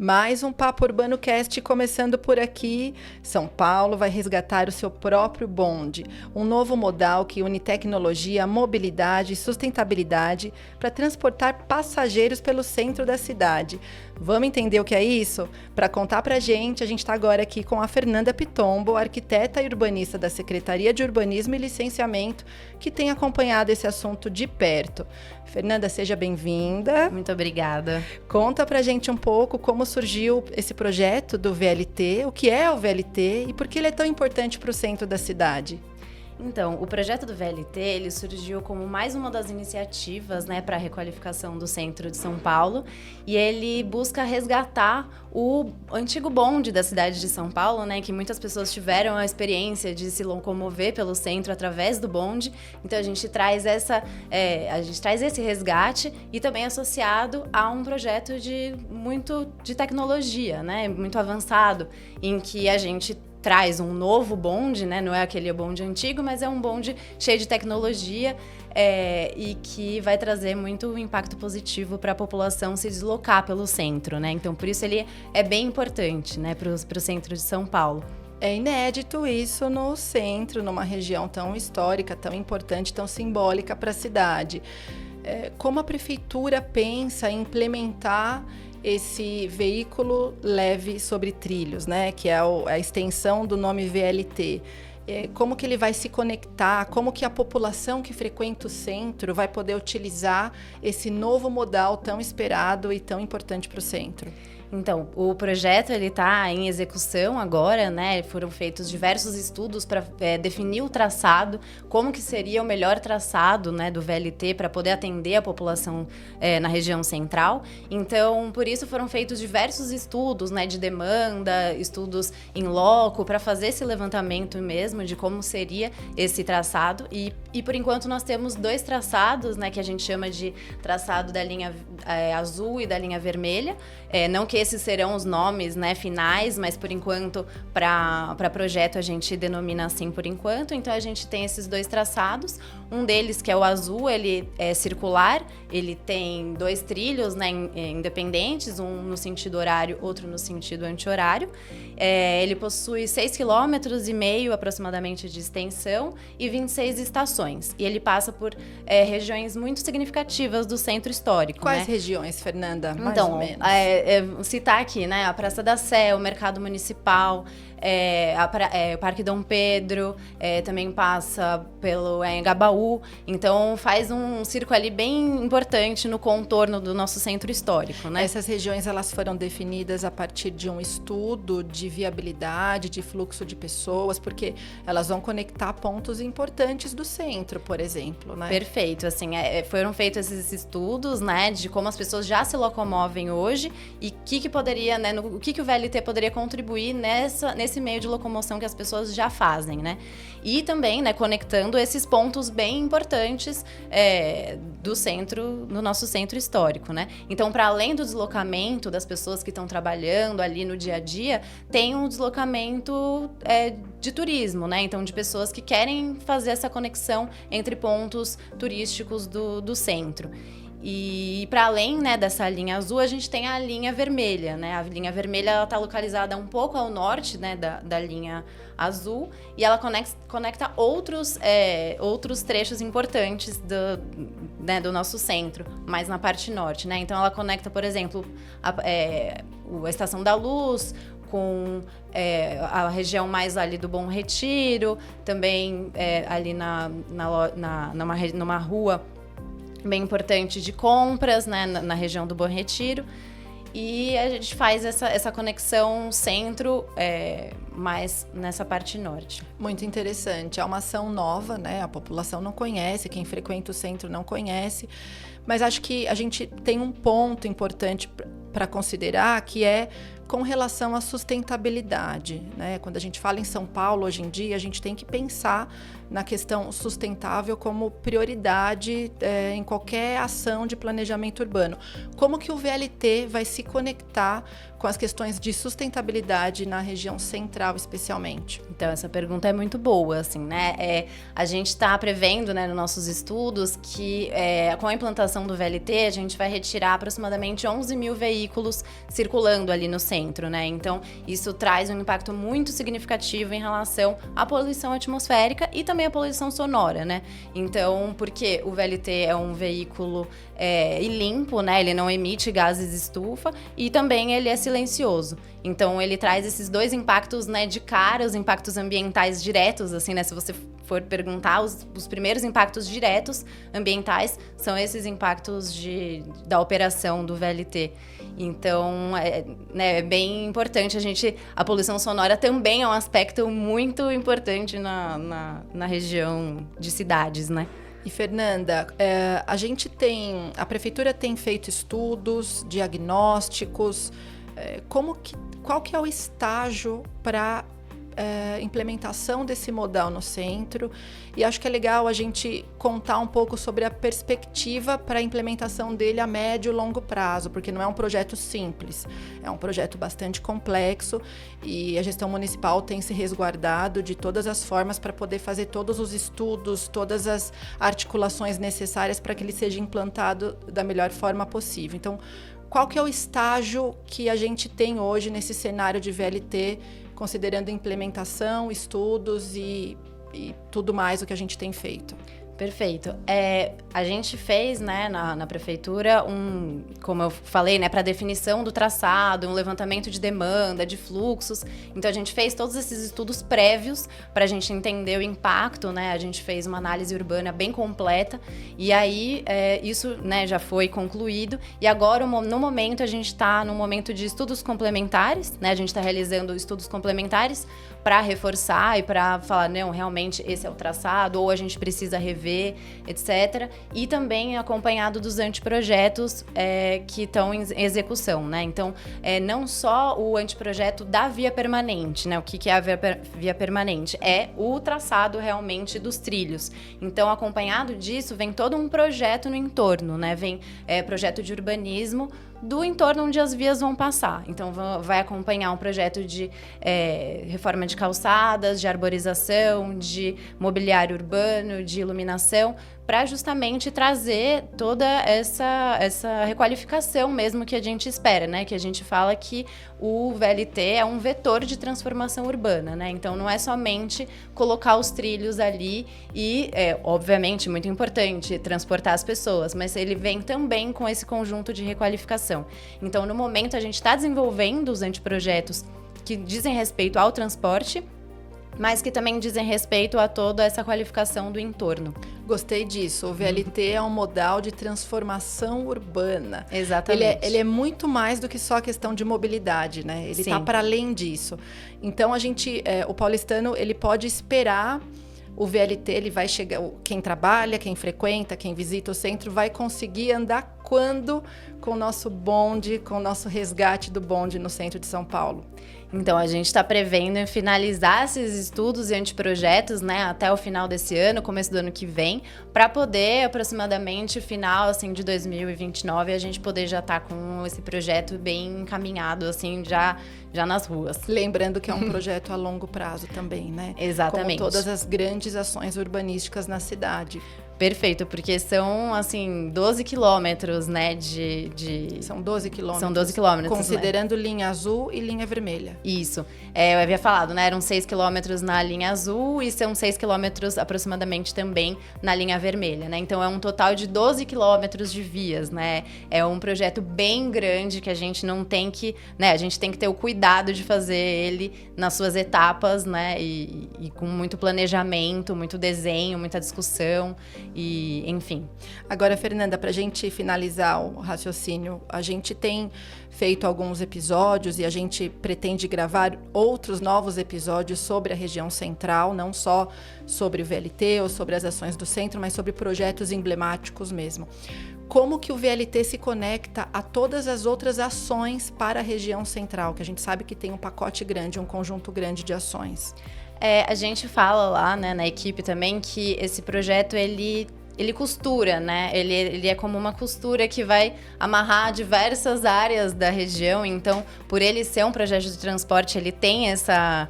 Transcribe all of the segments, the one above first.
Mais um Papo Urbano Cast começando por aqui. São Paulo vai resgatar o seu próprio bonde, um novo modal que une tecnologia, mobilidade e sustentabilidade para transportar passageiros pelo centro da cidade. Vamos entender o que é isso? Para contar para a gente está agora aqui com a Fernanda Pitombo, arquiteta e urbanista da Secretaria de Urbanismo e Licenciamento, que tem acompanhado esse assunto de perto. Fernanda, seja bem-vinda. Muito obrigada. Conta pra gente um pouco como surgiu esse projeto do VLT, o que é o VLT e por que ele é tão importante para o centro da cidade. Então, o projeto do VLT, ele surgiu como mais uma das iniciativas, para a requalificação do centro de São Paulo, e ele busca resgatar o antigo bonde da cidade de São Paulo, que muitas pessoas tiveram a experiência de se locomover pelo centro através do bonde. Então, a gente traz esse resgate e também associado a um projeto de tecnologia, muito avançado, em que a gente traz um novo bonde, não é aquele bonde antigo, mas é um bonde cheio de tecnologia e que vai trazer muito impacto positivo para a população se deslocar pelo centro, Então, por isso ele é bem importante, para o centro de São Paulo. É inédito isso no centro, numa região tão histórica, tão importante, tão simbólica para a cidade. Como a prefeitura pensa em implementar esse veículo leve sobre trilhos, que é a extensão do nome VLT? Como que ele vai se conectar, como que a população que frequenta o centro vai poder utilizar esse novo modal tão esperado e tão importante para o centro? Então, o projeto está em execução agora, Foram feitos diversos estudos para definir o traçado, como que seria o melhor traçado, do VLT para poder atender a população na região central. Então, por isso foram feitos diversos estudos, de demanda, estudos em loco, para fazer esse levantamento mesmo de como seria esse traçado. E por enquanto nós temos dois traçados, que a gente chama de traçado da linha azul e da linha vermelha. Não que esses serão os nomes finais, mas por enquanto, para projeto, a gente denomina assim por enquanto. Então, a gente tem esses dois traçados. Um deles, que é o azul, ele é circular, ele tem dois trilhos independentes, um no sentido horário, outro no sentido anti-horário. Ele possui 6,5 km aproximadamente de extensão e 26 estações. E ele passa por regiões muito significativas do centro histórico. Quais regiões, Fernanda? Mais então, ou menos. Citar aqui, a Praça da Sé, o Mercado Municipal, o Parque Dom Pedro, também passa pelo Engabaú. Então, faz um circo ali bem importante no contorno do nosso centro histórico, Essas regiões, elas foram definidas a partir de um estudo de viabilidade, de fluxo de pessoas, porque elas vão conectar pontos importantes do centro, por exemplo, Perfeito, assim, foram feitos esses estudos, de como as pessoas já se locomovem hoje e que poderia, o que o VLT poderia contribuir nesse meio de locomoção que as pessoas já fazem, E também, conectando esses pontos bem importantes do nosso centro histórico, Então, para além do deslocamento das pessoas que estão trabalhando ali no dia a dia, tem um deslocamento de turismo, Então, de pessoas que querem fazer essa conexão entre pontos turísticos do centro. E para além dessa linha azul, a gente tem a linha vermelha, A linha vermelha está localizada um pouco ao norte, da linha azul, e ela conecta outros trechos importantes do nosso centro, mais na parte norte, Então ela conecta, por exemplo, a Estação da Luz com a região mais ali do Bom Retiro, também ali numa rua bem importante de compras, na região do Bom Retiro. E a gente faz essa conexão centro mais nessa parte norte. Muito interessante. É uma ação nova, A população não conhece, quem frequenta o centro não conhece. Mas acho que a gente tem um ponto importante para considerar, que é com relação à sustentabilidade, né? Quando a gente fala em São Paulo hoje em dia, a gente tem que pensar na questão sustentável como prioridade em qualquer ação de planejamento urbano. Como que o VLT vai se conectar com as questões de sustentabilidade na região central, especialmente? Então, essa pergunta é muito boa, assim, né? A gente está prevendo, né, nos nossos estudos, que com a implantação do VLT, a gente vai retirar aproximadamente 11 mil veículos circulando ali no centro, né? Então, isso traz um impacto muito significativo em relação à poluição atmosférica e também à poluição sonora, né? Então, porque o VLT é um veículo limpo, né? Ele não emite gases estufa e também ele é silencioso. Então, ele traz esses dois impactos, né, de cara, os impactos ambientais diretos, assim, né? Se você for perguntar, os primeiros impactos diretos ambientais são esses impactos da operação do VLT. Então, é bem importante a poluição sonora também é um aspecto muito importante na região de cidades, né? E Fernanda, a prefeitura tem feito estudos, diagnósticos, qual que é o estágio para implementação desse modal no centro? E acho que é legal a gente contar um pouco sobre a perspectiva para a implementação dele a médio e longo prazo, porque não é um projeto simples, é um projeto bastante complexo e a gestão municipal tem se resguardado de todas as formas para poder fazer todos os estudos, todas as articulações necessárias para que ele seja implantado da melhor forma possível. Então, qual que é o estágio que a gente tem hoje nesse cenário de VLT, considerando implementação, estudos e tudo mais o que a gente tem feito? Perfeito. A gente fez, né, na prefeitura, como eu falei, né, para definição do traçado, um levantamento de demanda, de fluxos. Então, a gente fez todos esses estudos prévios para a gente entender o impacto, né? A gente fez uma análise urbana bem completa e aí isso, né, já foi concluído. E agora, no momento, a gente está no momento de estudos complementares, né? A gente está realizando estudos complementares para reforçar e para falar, não, realmente esse é o traçado, ou a gente precisa rever, etc. E também acompanhado dos anteprojetos que estão em execução, né? Então, não só o anteprojeto da via permanente, né? O que é a via permanente? É o traçado realmente dos trilhos. Então, acompanhado disso, vem todo um projeto no entorno, né? Vem projeto de urbanismo do entorno onde as vias vão passar. Então, vai acompanhar um projeto de reforma de calçadas, de arborização, de mobiliário urbano, de iluminação, para justamente trazer toda essa requalificação mesmo que a gente espera, né? Que a gente fala que o VLT é um vetor de transformação urbana, né? Então, não é somente colocar os trilhos ali e, obviamente, muito importante transportar as pessoas, mas ele vem também com esse conjunto de requalificação. Então, no momento, a gente está desenvolvendo os anteprojetos que dizem respeito ao transporte, mas que também dizem respeito a toda essa qualificação do entorno. Gostei disso. O VLT é um modal de transformação urbana. Exatamente. Ele é muito mais do que só a questão de mobilidade, né? Ele está para além disso. Então, o paulistano, ele pode esperar o VLT, ele vai chegar, quem trabalha, quem frequenta, quem visita o centro, vai conseguir andar quando com o nosso bonde, com o nosso resgate do bonde no centro de São Paulo. Então, a gente está prevendo finalizar esses estudos e anteprojetos, né, até o final desse ano, começo do ano que vem, para poder, aproximadamente, final, assim, de 2029, a gente poder já estar com esse projeto bem encaminhado, assim, já nas ruas. Lembrando que é um projeto a longo prazo também, né? Exatamente. Como todas as grandes ações urbanísticas na cidade. Perfeito, porque são, assim, 12 quilômetros, né, São 12 quilômetros. São 12 quilômetros, considerando linha azul e linha vermelha. Isso. Eu havia falado, né, eram 6 quilômetros na linha azul e são 6 quilômetros aproximadamente também na linha vermelha, né? Então, é um total de 12 quilômetros de vias, né? É um projeto bem grande que a gente não tem que, né, a gente tem que ter o cuidado de fazer ele nas suas etapas, né, e com muito planejamento, muito desenho, muita discussão. e enfim. Agora, Fernanda, para a gente finalizar o raciocínio, a gente tem feito alguns episódios e a gente pretende gravar outros novos episódios sobre a região central, não só sobre o VLT ou sobre as ações do centro, mas sobre projetos emblemáticos mesmo. Como que o VLT se conecta a todas as outras ações para a região central, que a gente sabe que tem um pacote grande, um conjunto grande de ações? A gente fala lá, né, na equipe também, que esse projeto, ele costura, né? Ele é como uma costura que vai amarrar diversas áreas da região. Então, por ele ser um projeto de transporte, ele tem essa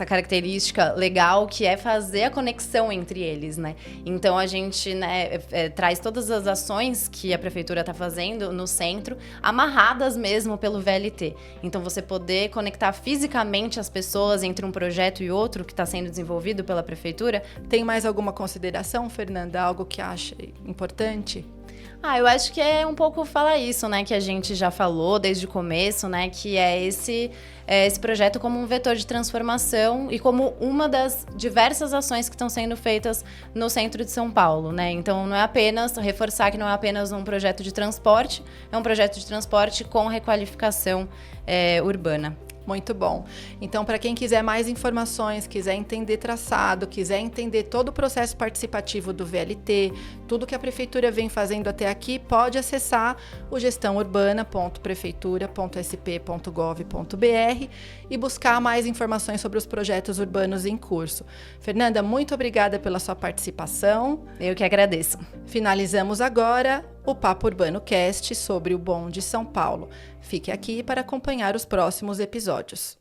característica legal, que é fazer a conexão entre eles, né? Então, a gente, né, traz todas as ações que a prefeitura está fazendo no centro, amarradas mesmo pelo VLT. Então, você poder conectar fisicamente as pessoas entre um projeto e outro que está sendo desenvolvido pela prefeitura. Tem mais alguma consideração, Fernanda? Algo que acha importante? Eu acho que é um pouco falar isso, né, que a gente já falou desde o começo, né, que é esse projeto como um vetor de transformação e como uma das diversas ações que estão sendo feitas no centro de São Paulo, né? Então, não é apenas, reforçar que não é apenas um projeto de transporte, é um projeto de transporte com requalificação urbana. Muito bom. Então, para quem quiser mais informações, quiser entender traçado, quiser entender todo o processo participativo do VLT, tudo que a Prefeitura vem fazendo até aqui, pode acessar o gestãourbana.prefeitura.sp.gov.br e buscar mais informações sobre os projetos urbanos em curso. Fernanda, muito obrigada pela sua participação. Eu que agradeço. Finalizamos agora o Papo Urbano Cast sobre o Bom de São Paulo. Fique aqui para acompanhar os próximos episódios.